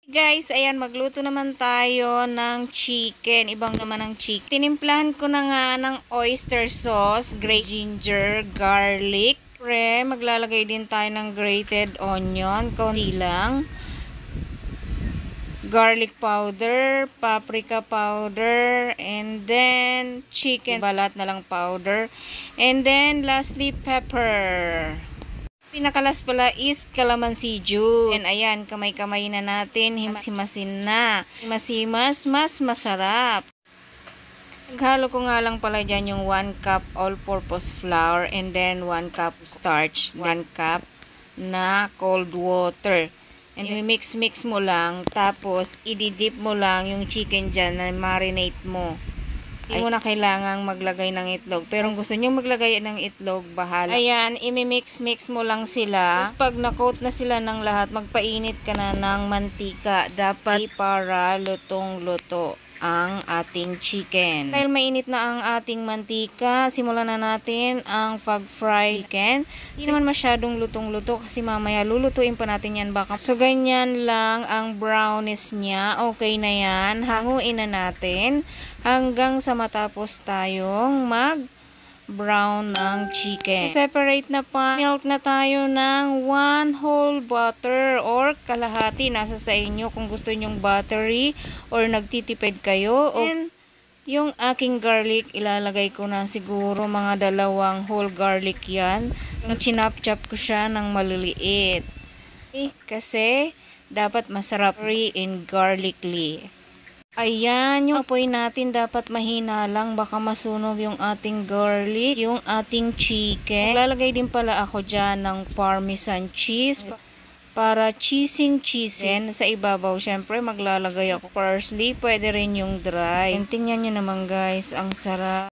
Guys, ayan, magluto naman tayo ng chicken. Ibang naman ng chicken. Tinimplahan ko na nga ng oyster sauce, grated ginger, garlic. Pre, maglalagay din tayo ng grated onion, konti lang. Garlic powder, paprika powder, and then chicken balat na lang powder. And then lastly, pepper. Pinakalas pala is calamansi juice. And ayan, kamay-kamay na natin. Himasimasin na. Himasimas, mas masarap. Naghalo ko nga lang pala dyan yung 1 cup all-purpose flour and then 1 cup starch, 1 cup na cold water. And mix-mix mo lang. Tapos, ididip mo lang yung chicken dyan na marinate mo. Hindi mo na kailangang maglagay ng itlog. Pero kung gusto nyo maglagay ng itlog, bahala. Ayan, imimix-mix mo lang sila. Tapos pag na-coat na sila ng lahat, magpainit ka na ng mantika. Dapat para lutong-luto ang ating chicken. Dahil mainit na ang ating mantika, simulan na natin ang pag-fry chicken. Hindi naman masyadong lutong-luto kasi mamaya lulutuin pa natin yan baka. So, ganyan lang ang brownies niya. Okay na yan. Hanguin na natin hanggang sa matapos tayong mag-brown ng chicken. Separate na pa. Milk na tayo ng 1 whole butter or kalahati. Nasa sa inyo kung gusto nyong buttery or nagtitipid kayo. And yung aking garlic, ilalagay ko na siguro mga 2 whole garlic yan. Chinap-chop ko siya ng maliliit. Kasi dapat masarap and garlicky. Ayan, yung apoy natin dapat mahina lang. Baka masunog yung ating garlic, yung ating chicken. Lalagay din pala ako dyan ng parmesan cheese para cheesing sa ibabaw. Syempre, maglalagay ako parsley. Pwede rin yung dry. And tingnan nyo naman guys, ang sarap.